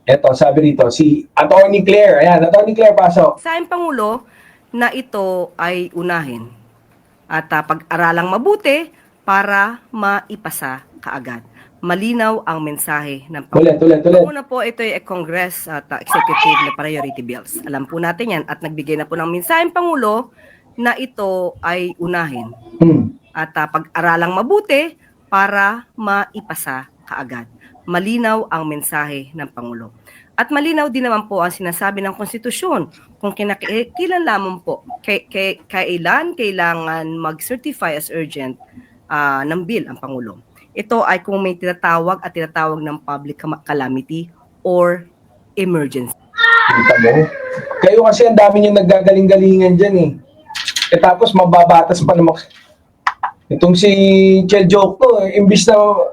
Eto, sabi rito, si Attorney Claire. Ayan, Attorney Claire, pasok. Sa aking Pangulo na ito ay unahin at pag-aralang mabuti para maipasa kaagad. Malinaw ang mensahe ng Pangulo. Tuloy. Una po, ito ay Congress at Executive na priority bills. Alam po natin yan at nagbigay na po ng mensahe ng Pangulo na ito ay unahin at pag-aralang mabuti para maipasa kaagad. Malinaw ang mensahe ng Pangulo. At malinaw din naman po ang sinasabi ng konstitusyon kung kailan lamang po, kailan kailangan mag-certify as urgent ng bill ang Pangulo. Ito ay kung may tinatawag ng public calamity or emergency. Kita mo? Kayo kasi ang dami nyo naggagaling-galingan dyan eh. Tapos mababatas pa naman. Itong si Chel Jokno, imbis na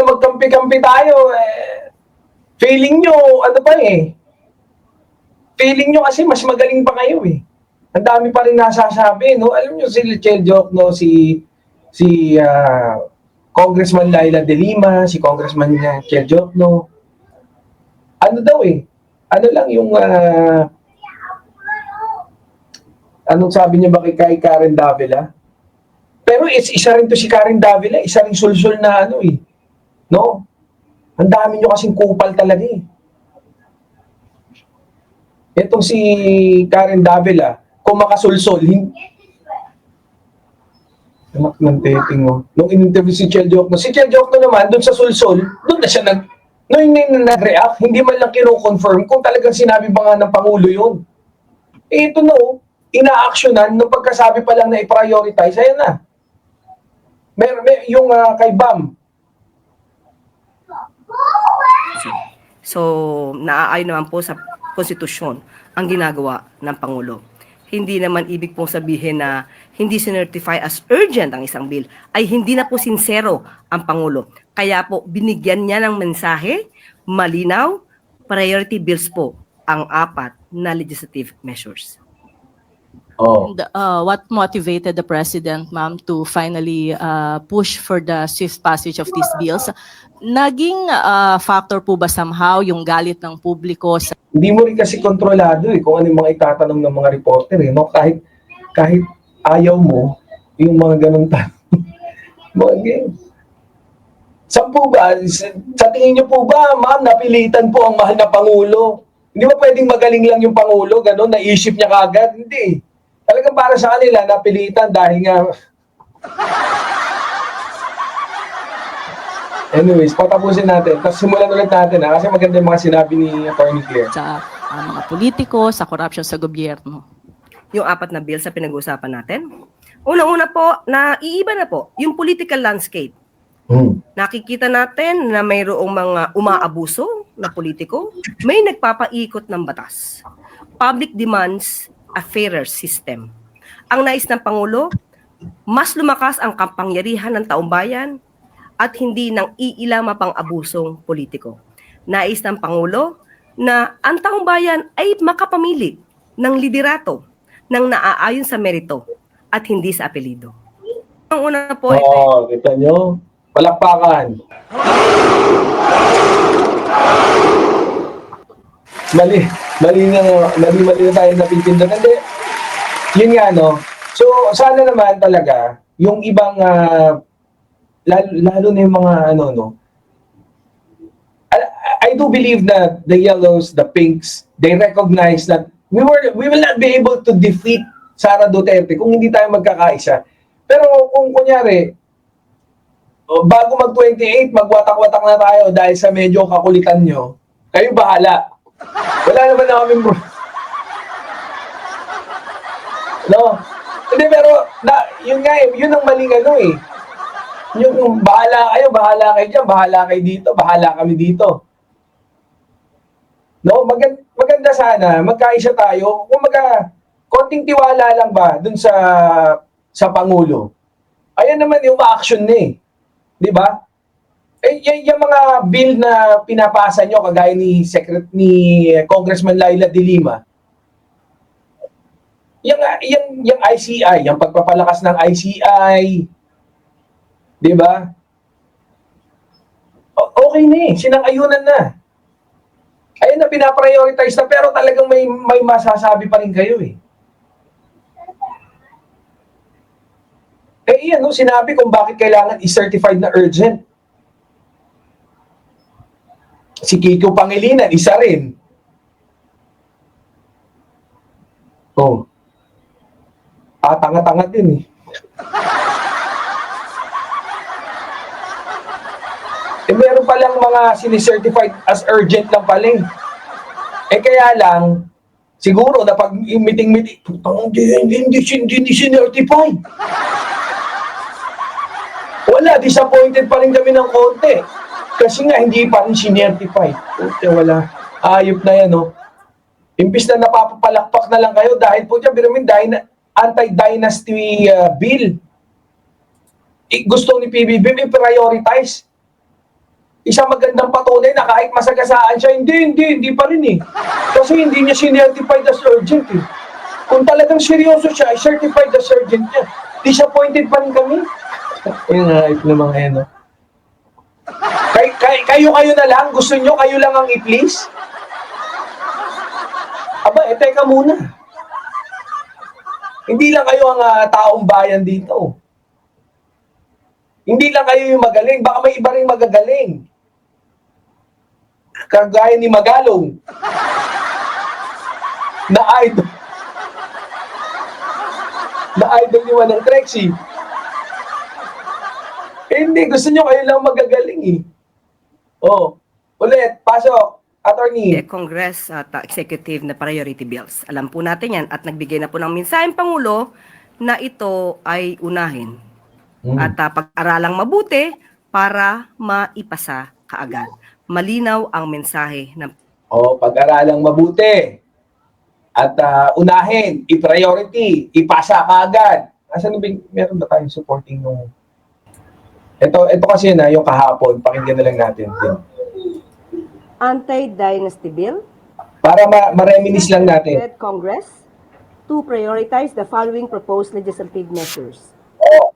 magkampi-kampi tayo, feeling nyo, ano pa eh. Feeling nyo kasi mas magaling pa kayo eh. Ang dami pa rin nasasabi, no? Alam nyo si Chel Jokno, si Congressman Laila De Lima, si Congressman Chel Jokno. Ano daw eh? Ano lang yung anong sabi niya ba kay Karen Davila? Pero isa rin to si Karen Davila, isa rin sulsul na ano eh. No? Ang dami nyo kasing kupal talaga eh. Itong si Karen Davila, kung makasulsol, anak ng taping mo. Nung in-interview si Chel Jokno naman, dun sa sulsol, dun na siya nag-react, hindi man lang kino-confirm kung talagang sinabi ba nga ng Pangulo yun. Ito no, ina-actionan nung pagkasabi pa lang na i-prioritize, ayan na. Yung kay BAM. So, naaayon naman po sa konstitusyon ang ginagawa ng Pangulo. Hindi naman ibig pong sabihin na hindi sinertify as urgent ang isang bill, ay hindi na po sincero ang Pangulo. Kaya po, binigyan niya ng mensahe, malinaw, priority bills po ang 4 na legislative measures. And, what motivated the President, ma'am, to finally push for the swift passage of these bills? Naging factor po ba somehow yung galit ng publiko sa... Hindi mo rin kasi kontrolado eh kung ano yung mga itatanong ng mga reporter eh, no? Kahit ayaw mo yung mga ganung tanong. Saan po ba? Sa tingin niyo po ba, ma'am, napilitan po ang mahal na Pangulo? Hindi ba pwedeng magaling lang yung Pangulo, gano'n, naisip niya kagad? Hindi. Talagang para sa kanila, napilitan dahil nga... Anyways, patapusin natin. Tapos simulan ulit natin kasi maganda yung mga sinabi ni Attorney Claire. Sa mga politiko, sa corruption sa gobyerno. Yung 4 na bills sa pinag-uusapan natin. Unang-una po, naiiba na po yung political landscape. Nakikita natin na mayroong mga umaabuso na politiko, may nagpapaikot ng batas. Public demands a fairer system. Ang nais ng Pangulo, mas lumakas ang kapangyarihan ng taumbayan at hindi nang iilama pang abusong politiko. Nais ng Pangulo na ang taumbayan ay makapamili ng liderato ng naaayon sa merito at hindi sa apelido. Ang una po ito. Kita nyo? Palakpakan. Mali na tayo napipindan. Hindi. Yun nga, no? So, sana naman talaga, yung ibang, lalo na yung mga, I do believe that the yellows, the pinks, they recognize that we will not be able to defeat Sara Duterte kung hindi tayo magkakaisa. Pero kung kunyari, bago mag-28, magwatak-watak na tayo dahil sa medyo kakulitan nyo, kayo bahala. Wala naman na kami no? Hindi, pero yun nga eh, yun ang maling eh. Yung bahala kayo dyan, bahala kayo dito, bahala kami dito. No, maganda sana, magkaisa tayo. Kung konting tiwala lang ba dun sa Pangulo. Ayan naman yung action na eh. Di ba? Yung mga bill na pinapasa nyo, kagaya ni Congressman Laila De Lima, yung ICI, yung pagpapalakas ng ICI, di ba? Okay na eh, sinang-ayunan na. Ayun na, pinaprioritize na, pero talagang may masasabi pa rin kayo eh. Eh, iyan, no, sinabi kung bakit kailangan i-certified na urgent. Si Kiko Pangilinan, isa rin. Oh. Tanga-tanga din eh. Eh, meron palang mga sinicertified as urgent lang pala eh. Eh, kaya lang, siguro na pag meeting-meeting, putang hindi sinertified. Wala, disappointed pa rin kami ng konti. Kasi nga, hindi pa rin sinertified. Puti, wala. Ayop na yan, no? Imbis na napapapalakpak na lang kayo dahil po dyan, binamin, anti-dynasty bill. Gusto ni PBBM i-prioritize. Isang magandang patunay na kahit masagasaan siya, hindi pa rin eh. Kasi hindi niya sinertified as urgent eh. Kung talagang seryoso siya, i-certified as urgent niya. Disappointed pa rin kami. Yung hype na mga yan, no? Kayo na lang, gusto nyo, kayo lang ang i-please? Aba, teka muna. Hindi lang kayo ang taong bayan dito. Hindi lang kayo yung magaling, baka may iba rin magagaling. Kagaya ni Magalong. Na idol. Na idol ni Manang Trexie. Hindi, gusto nyo kayo lang magagaling eh. Oh, ulit, pasok, attorney. Congress at executive na priority bills. Alam po natin yan at nagbigay na po ng mensaheng Pangulo na ito ay unahin. At pag-aralang mabuti para maipasa kaagad. Malinaw ang mensahe ng Pag-aralang mabuti. At unahin, i-priority, ipasa kaagad. Asan ba, meron ba tayong supporting nung... Ito kasi na yung kahapon, pakinggan na lang natin. Anti-dynasty bill. Para ma-reminisce lang natin. Congress to prioritize the following proposed legislative measures.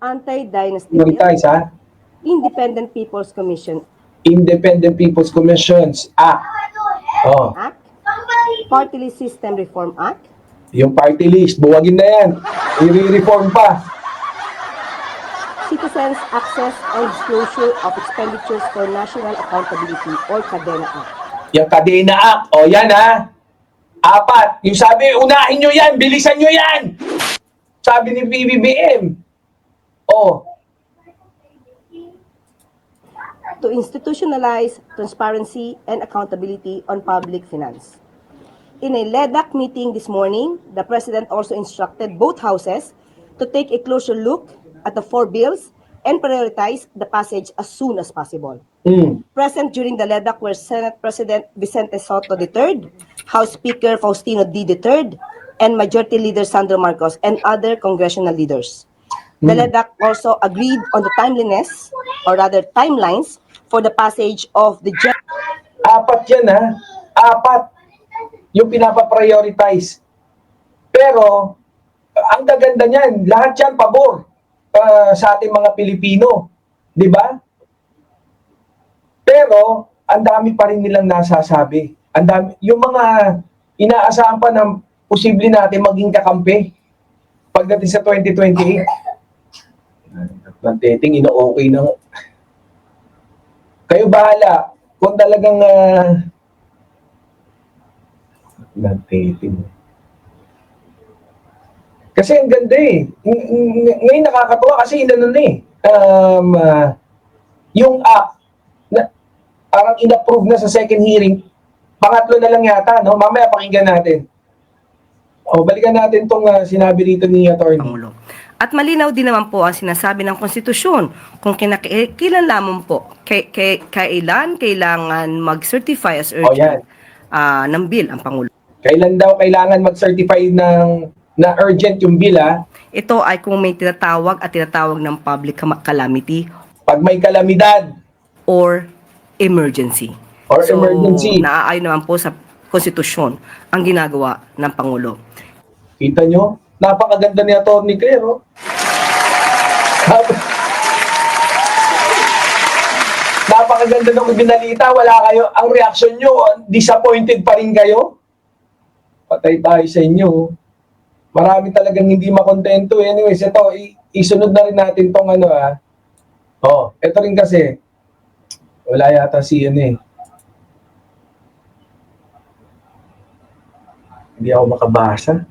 Anti-dynasty bill. Prioritize, ha? Independent People's Commission Independent People's Commissions Act. Act. Party List System Reform Act. Yung party list, buwagin na yan. I-reform pa. Citizens Access and Disclosure of Expenditures for National Accountability or CADENA Act. Yung Kadena Act. Yan ha. 4. Yung sabi, unahin nyo yan, bilisan nyo yan. Sabi ni PBBM. To institutionalize transparency and accountability on public finance. In a LEDAC meeting this morning, the President also instructed both houses to take a closer look at the 4 bills and prioritize the passage as soon as possible. Present during the LEDAC were Senate President Vicente Soto III, House Speaker Faustino D. III, and Majority Leader Sandro Marcos and other congressional leaders. The LEDAC also agreed on the timeliness, or rather timelines, for the passage of the 4 yan ha. 4. Yung pinapaprioritize. Pero, ang gaganda niyan, lahat yan pabor sa ating mga Pilipino. Di ba? Pero, ang dami pa rin nilang nasasabi. Ang dami, yung mga inaasahan pa na posible natin maging kakampi pagdating sa 2028. Nanteting, ino-okay na. Kayo bahala. Kung talagang nanteting. Kasi ang ganda eh. Ngayon nakakatuwa kasi inano na eh. Yung act, parang in-approve na sa second hearing, pangatlo na lang yata, no? Mamaya pakinggan natin. Balikan natin tong sinabi rito ni Atty. Pangulo. At malinaw din naman po ang sinasabi ng konstitusyon kung kailan lamang po, kailan kailangan mag-certify as urgent ng bill ang Pangulo. Kailan daw kailangan mag-certify na urgent yung bill, ha? Ito ay kung may tinatawag ng public calamity Pag may kalamidad or emergency. or emergency. Naaayon naman po sa konstitusyon ang ginagawa ng Pangulo. Kita nyo? Napakaganda ni Atty. Claire, oh. napakaganda ng ibinalita, wala kayo, ang reaction nyo, disappointed pa rin kayo? Patay tayo sa inyo. Marami talagang hindi makontento. Anyways, ito, isunod na rin natin tong ano ito rin kasi, wala yata si hindi ako makabasa.